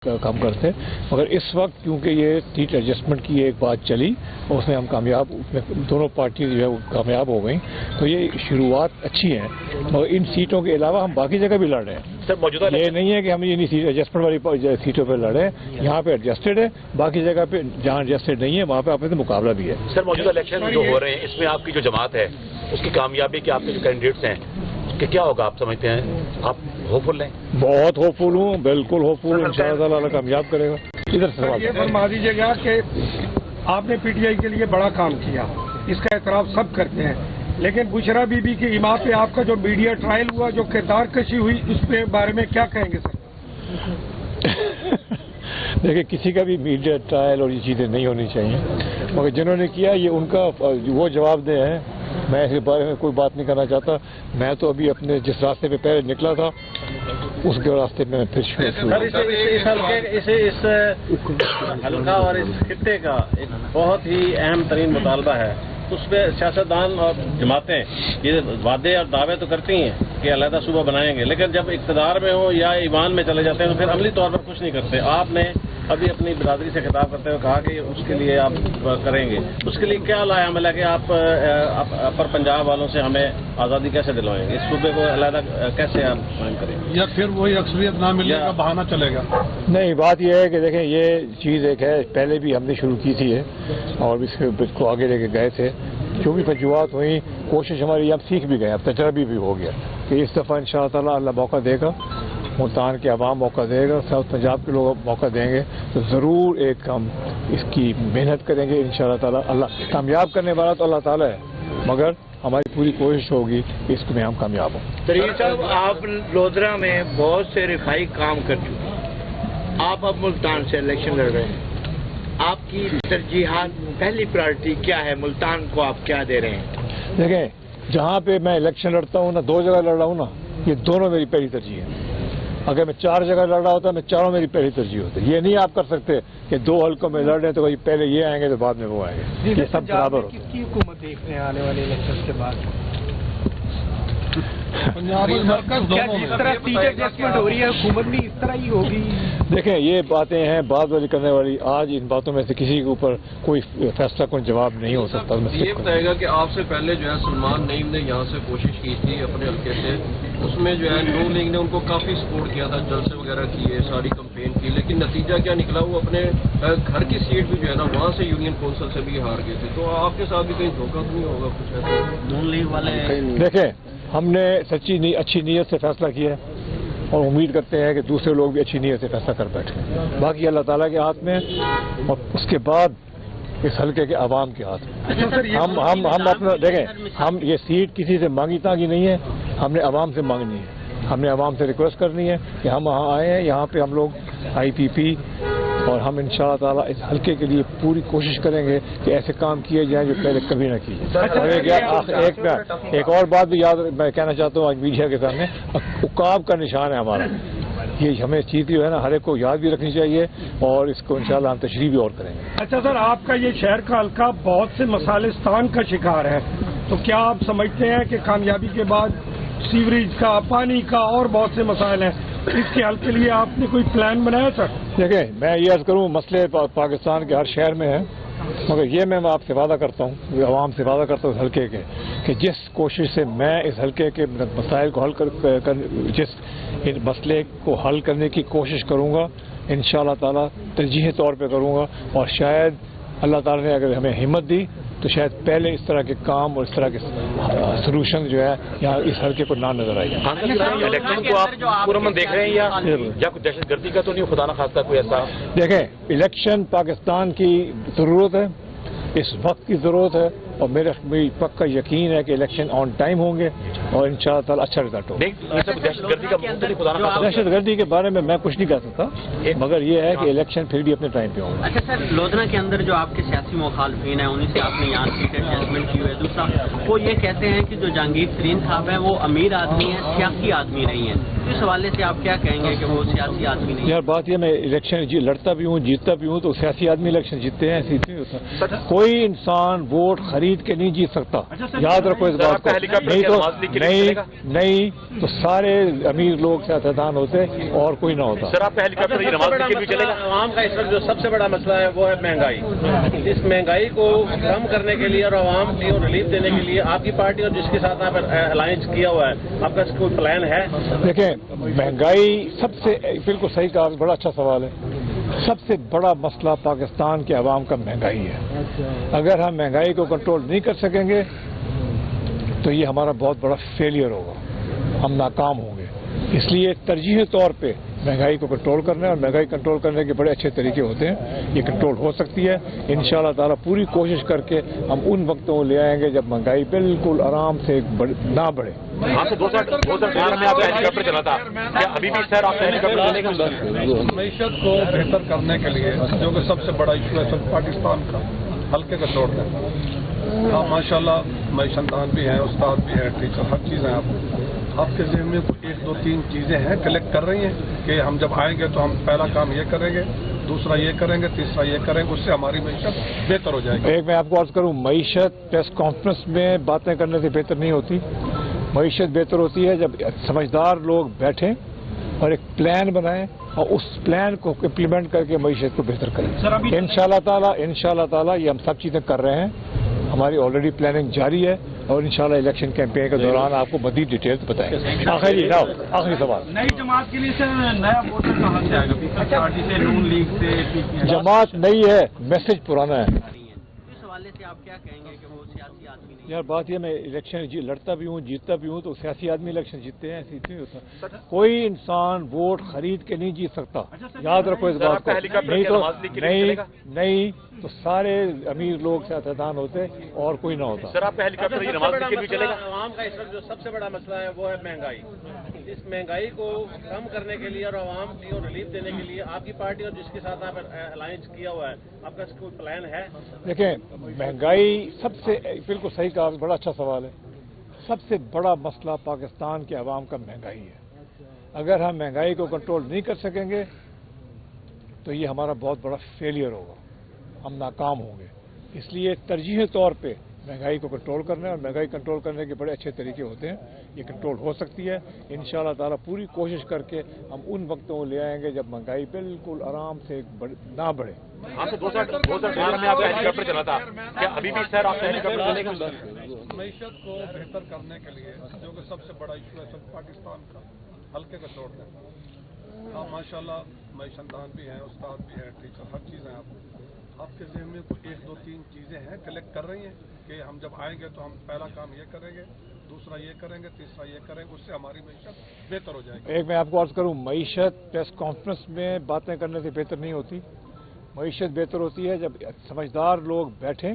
کام کرتے، مگر اس وقت کیونکہ یہ سیٹ ایڈجسٹمنٹ کی ایک بات چلی اور اس میں ہم کامیاب، دونوں پارٹی جو ہے وہ کامیاب ہو گئیں، تو یہ شروعات اچھی ہیں، مگر ان سیٹوں کے علاوہ ہم باقی جگہ بھی لڑ رہے ہیں سر۔ موجودہ یہ نہیں ہے کہ ہم یہ سیٹ ایڈجسٹمنٹ والی سیٹوں پہ لڑ رہے ہیں، یہاں پہ ایڈجسٹڈ ہے، باقی جگہ پہ جہاں ایڈجسٹڈ نہیں ہے وہاں پہ آپ سے مقابلہ بھی ہے سر۔ موجودہ الیکشن جو ہو رہے ہیں اس میں آپ کی جو جماعت ہے اس کی کامیابی کے آپ کے جو کینڈیڈیٹس ہیں کہ کیا ہوگا آپ سمجھتے ہیں؟ آپ ہوپفل ہیں؟ بہت ہوپفل ہوں، بالکل ہوپفل ہوں، انشاءاللہ اللہ کامیاب کرے گا۔ ادھر سوال یہ فرما دیجیے گا کہ آپ نے پی ٹی آئی کے لیے بڑا کام کیا، اس کا اعتراف سب کرتے ہیں، لیکن بشرا بی بی کی اما پہ آپ کا جو میڈیا ٹرائل ہوا، جو کردار کشی ہوئی، اس کے بارے میں کیا کہیں گے سر؟ دیکھیں کسی کا بھی میڈیا ٹرائل اور یہ چیزیں نہیں ہونی چاہیے، مگر جنہوں نے کیا یہ ان کا وہ جواب دہ ہے، میں اس کے بارے میں کوئی بات نہیں کرنا چاہتا۔ میں تو ابھی اپنے جس راستے پہ پہلے نکلا تھا اس کے راستے میں پھر اس حلقہ اور اس خطے کا ایک بہت ہی اہم ترین مطالبہ ہے، اس پہ سیاستدان اور جماعتیں یہ وعدے اور دعوے تو کرتی ہیں کہ علیحدہ صوبہ بنائیں گے، لیکن جب اقتدار میں ہوں یا ایوان میں چلے جاتے ہیں تو پھر عملی طور پر کچھ نہیں کرتے۔ آپ نے ابھی اپنی برادری سے خطاب کرتے ہوئے کہا کہ اس کے لیے آپ کریں گے، اس کے لیے کیا لائے عمل ہے کہ آپ اپر پنجاب والوں سے ہمیں آزادی کیسے دلوائیں گے، اس صوبے کو علیحدہ کیسے آپ قائم کریں گے، یا پھر وہی اکثریت نہ ملنے کا بہانہ چلے گا؟ نہیں، بات یہ ہے کہ دیکھیں یہ چیز ایک ہے، پہلے بھی ہم نے شروع کی تھی اور اس کو آگے لے کے گئے تھے، جو بھی وجوہات ہوئی کوشش ہماری، اب سیکھ بھی گئے، اب تجربہ بھی ہو گیا کہ اس دفعہ انشاءاللہ تعالیٰ اللہ موقع دے گا، ملتان کے عوام موقع دے گا، ساؤتھ پنجاب کے لوگ موقع دیں گے، تو ضرور ایک ہم اس کی محنت کریں گے انشاءاللہ تعالیٰ۔ اللہ کامیاب کرنے والا تو اللہ تعالیٰ ہے، مگر ہماری پوری کوشش ہوگی کہ اس میں ہم کامیاب ہوں۔ طریق صاحب، آپ لودھرا میں بہت سے رفائی کام کر چکے ہیں، آپ اب ملتان سے الیکشن لڑ رہے ہیں، آپ کی ترجیحات، پہلی پرائرٹی کیا ہے؟ ملتان کو آپ کیا دے رہے ہیں؟ دیکھیں جہاں پہ میں الیکشن لڑتا ہوں نا، 2 جگہ لڑ رہا ہوں نا، یہ دونوں میری پہلی ترجیح ہے۔ اگر میں 4 جگہ لڑ رہا ہوتا میں چاروں میری پہلی ترجیح ہوتی۔ یہ نہیں آپ کر سکتے کہ 2 حلقوں میں لڑ رہے ہیں تو پہلے یہ آئیں گے تو بعد میں وہ آئیں گے، یہ سب برابر ہوتے ہیں۔ کس کی حکومت دیکھ رہے ہیں آنے والے الیکشن کے بعد؟ کیا جس طرح سیٹ ایڈجسٹمنٹ ہو رہی ہے حکومت بھی اس طرح ہی ہوگی؟ دیکھیں یہ باتیں ہیں بات والی کرنے والی، آج ان باتوں میں سے کسی کے اوپر کوئی فیصلہ کوئی جواب نہیں ہو سکتا۔ یہ بتائے گا کہ آپ سے پہلے جو ہے سلمان نعیم نے یہاں سے کوشش کی تھی اپنے حلقے سے، اس میں جو ہے نون لیگ نے ان کو کافی سپورٹ کیا تھا، جلسے وغیرہ کیے، ساری کمپین کی، لیکن نتیجہ کیا نکلا؟ وہ اپنے گھر کی سیٹ بھی جو ہے نا وہاں سے یونین کونسل سے بھی ہار گئے تھے۔ تو آپ کے ساتھ بھی کہیں دھوکہ تو نہیں ہوگا کچھ ایسا؟ نون لیگ والے دیکھیں ہم نے اچھی نیت سے فیصلہ کیا ہے اور امید کرتے ہیں کہ دوسرے لوگ بھی اچھی نیت سے فیصلہ کر بیٹھیں، باقی اللہ تعالیٰ کے ہاتھ میں اور اس کے بعد اس حلقے کے عوام کے ہاتھ میں۔ ہم اپنا دیکھیں، ہم یہ سیٹ کسی سے مانگی تانگی نہیں ہے، ہم نے عوام سے مانگنی ہے، ہم نے عوام سے ریکویسٹ کرنی ہے کہ ہم وہاں آئے ہیں، یہاں پہ ہم لوگ آئی پی پی اور ہم انشاءاللہ تعالیٰ اس حلقے کے لیے پوری کوشش کریں گے کہ ایسے کام کیے جائیں جو پہلے کبھی نہ کیے۔ ایک اور بات بھی یاد میں کہنا چاہتا ہوں آج میڈیا کے سامنے، عقاب کا نشان ہے ہمارا، یہ ہمیں چیز جو ہے نا ہر ایک کو یاد بھی رکھنی چاہیے اور اس کو انشاءاللہ ہم تشریح بھی اور کریں گے۔ اچھا سر، آپ کا یہ شہر کا حلقہ بہت سے مسالستان کا شکار ہے، تو کیا آپ سمجھتے ہیں کہ کامیابی کے بعد سیوریج کا، پانی کا اور بہت سے مسائل ہیں، اس کے حل کے لیے آپ نے کوئی پلان بنایا سر؟ دیکھیں میں یہ عرض کروں، مسئلے پاکستان کے ہر شہر میں ہیں، مگر یہ میں آپ سے وعدہ کرتا ہوں، عوام سے وعدہ کرتا ہوں اس حلقے کے، کہ جس کوشش سے میں اس حلقے کے مسائل کو جس مسئلے کو حل کرنے کی کوشش کروں گا انشاءاللہ تعالیٰ ترجیحی طور پہ کروں گا، اور شاید اللہ تعالیٰ نے اگر ہمیں ہمت دی تو شاید پہلے اس طرح کے کام اور اس طرح کے سلوشن جو ہے یہاں اس حلقے کو نہ نظر آئی۔ الیکشن کو آپ پرامن دیکھ رہے ہیں یا کوئی دہشت گردی کا تو نہیں خدا نہ خواستہ کوئی ایسا؟ دیکھیں الیکشن پاکستان کی ضرورت ہے، اس وقت کی ضرورت ہے، اور میری پکا یقین ہے کہ الیکشن آن ٹائم ہوں گے اور انشاءاللہ تعالیٰ اچھا رزلٹ ہوگا۔ دہشت گردی کے بارے میں کچھ نہیں کہہ سکتا، مگر یہ ہے کہ الیکشن پھر بھی اپنے ٹائم پہ ہوں گے۔ اچھا سر، لودھرا کے اندر جو آپ کے سیاسی مخالفین ہیں انہیں سے آپ نے یہاں سیٹ ایڈجسٹمنٹ کی ہوئی ہے، دوسرا وہ یہ کہتے ہیں کہ جو جہانگیر ترین صاحب ہیں وہ امیر آدمی ہیں، سیاسی آدمی نہیں ہیں، اس حوالے سے آپ کیا کہیں گے کہ وہ سیاسی آدمی نہیں؟ یار بات یہ میں الیکشن لڑتا بھی ہوں جیتتا بھی ہوں تو سیاسی آدمی الیکشن جیتتے ہیں، ایسے نہیں ہوتا. کوئی انسان ووٹ خرید کے نہیں جیت سکتا، یاد رکھو اس بات کو. نہیں تو سارے امیر لوگ سیاستدان ہوتے اور کوئی نہ ہوتا. سر آپ کا ہیلی کاپٹر نماز کے لیے چلے گا؟ عوام کا اس وقت جو سب سے بڑا مسئلہ ہے وہ ہے مہنگائی. اس مہنگائی کو کم کرنے کے لیے اور عوام کو ریلیف دینے کے لیے آپ کی پارٹی اور جس کے ساتھ آپ الائنس کیا ہوا ہے، آپ کا کوئی پلان ہے؟ دیکھیں مہنگائی سب سے بالکل صحیح کہا، بڑا اچھا سوال ہے. سب سے بڑا مسئلہ پاکستان کے عوام کا مہنگائی ہے. اگر ہم مہنگائی کو کنٹرول نہیں کر سکیں گے تو یہ ہمارا بہت بڑا فیلئر ہوگا، ہم ناکام ہوں گے. اس لیے ترجیحی طور پہ مہنگائی کو کنٹرول کرنا ہے، اور مہنگائی کنٹرول کرنے کے بڑے اچھے طریقے ہوتے ہیں. یہ کنٹرول ہو سکتی ہے انشاءاللہ تعالیٰ. پوری کوشش کر کے ہم ان وقتوں کو لے آئیں گے جب مہنگائی بالکل آرام سے نہ بڑھے. آپ سے 2018 میں آپ ہیلی کاپٹر چلا تھا، کیا ابھی بھی سر آپ ہیلی کاپٹر چلے گا؟ معیشت کو بہتر کرنے کے لیے جو کہ سب سے بڑا ایشو ہے پاکستان کا، ہلکے کا توڑ دیں. آپ ماشاء اللہ معیشت دان بھی ہیں، استاد بھی ہیں، ٹیچر، ہر چیز ہیں. آپ کے ذہن میں ایک دو تین چیزیں ہیں کلیکٹ کر رہی ہیں کہ ہم جب آئیں گے تو ہم پہلا کام یہ کریں گے، دوسرا یہ کریں گے، تیسرا یہ کریں گے، اس سے ہماری معیشت بہتر ہو جائے گی. ایک میں آپ کو عرض کروں، معیشت پریس کانفرنس میں باتیں کرنے سے بہتر نہیں ہوتی. معیشت بہتر ہوتی ہے جب سمجھدار لوگ بیٹھیں اور ایک پلان بنائیں اور اس پلان کو امپلیمنٹ کر کے معیشت کو بہتر کریں. انشاءاللہ تعالیٰ یہ ہم سب چیزیں کر رہے ہیں. ہماری آلریڈی پلاننگ جاری ہے اور انشاءاللہ الیکشن کیمپین کے دوران آپ کو مزید ڈیٹیلز بتائیں گے. آخری سوال. نئی جماعت کے لیے سر نیا ووٹر کہاں سے آئے گا؟ پیپلز پارٹی سے، نون لیگ سے؟ جماعت نئی ہے، میسج پرانا ہے. اس حوالے سے آپ کیا کہیں گے کہ وہ سیاسی آدمی نہیں؟ یار بات یہ میں الیکشن لڑتا بھی ہوں جیتتا بھی ہوں تو سیاسی آدمی الیکشن جیتتے ہیں، ایسے نہیں ہوتا. کوئی انسان ووٹ خرید کے نہیں جیت سکتا، یاد رکھو اس بات کو. نہیں تو سارے امیر لوگ سیاستدان ہوتے اور کوئی نہ ہوتا. سر آپ کا ہیلی کاپٹر نماز کے لیے چلے گا؟ عوام کا اس وقت جو سب سے بڑا مسئلہ ہے وہ ہے مہنگائی. اس مہنگائی کو کم کرنے کے لیے اور عوام کو ریلیف دینے کے لیے آپ کی پارٹی اور جس کے ساتھ آپ الائنس کیا ہوا ہے، آپ کا کوئی پلان ہے؟ دیکھیں مہنگائی سب سے بالکل صحیح کہا، بڑا اچھا سوال ہے. سب سے بڑا مسئلہ پاکستان کے عوام کا مہنگائی ہے. اگر ہم مہنگائی کو کنٹرول نہیں کر سکیں گے تو یہ ہمارا بہت بڑا فیلئر ہوگا، ہم ناکام ہوں گے. اس لیے ترجیحی طور پہ مہنگائی کو کنٹرول کرنا ہے، اور مہنگائی کنٹرول کرنے کے بڑے اچھے طریقے ہوتے ہیں. یہ کنٹرول ہو سکتی ہے انشاءاللہ تعالیٰ. پوری کوشش کر کے ہم ان وقتوں کو لے آئیں گے جب مہنگائی بالکل آرام سے نہ بڑھے. آپ سے 2018 میں آپ کا ہیلی کاپٹر چلا تھا، کیا ابھی بھی سر آپ کا ہیلی کاپٹر چلے گا؟ معیشت کو بہتر کرنے کے لیے جو کہ سب سے بڑا ایشو ہے پاکستان کا، ہلکے کا توڑ دیں. آپ ماشاء اللہ معیشت دان بھی ہیں، استاد بھی ہیں، ٹیچر، ہر چیز ہیں. آپ کے ذہن میں ایک دو تین چیزیں ہیں کلیکٹ کر رہی ہیں کہ ہم جب آئیں گے تو ہم پہلا کام یہ کریں گے، دوسرا یہ کریں گے، تیسرا یہ کریں گے، اس سے ہماری معیشت بہتر ہو جائے گی. ایک میں آپ کو عرض کروں، معیشت پریس کانفرنس میں باتیں کرنے سے بہتر نہیں ہوتی. معیشت بہتر ہوتی ہے جب سمجھدار لوگ بیٹھیں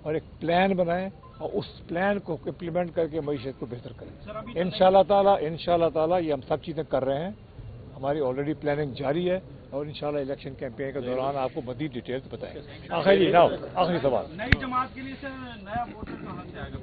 اور ایک پلان بنائیں اور اس پلان کو امپلیمنٹ کر کے معیشت کو بہتر کریں. انشاءاللہ تعالیٰ یہ ہم سب چیزیں کر رہے ہیں. ہماری آلریڈی پلاننگ جاری ہے اور انشاءاللہ الیکشن کیمپین کے دوران آپ کو مزید ڈیٹیلز بتائیں گے. آخری سوال. نئی جماعت کے لیے سر نیا ووٹر کہاں سے آئے گا؟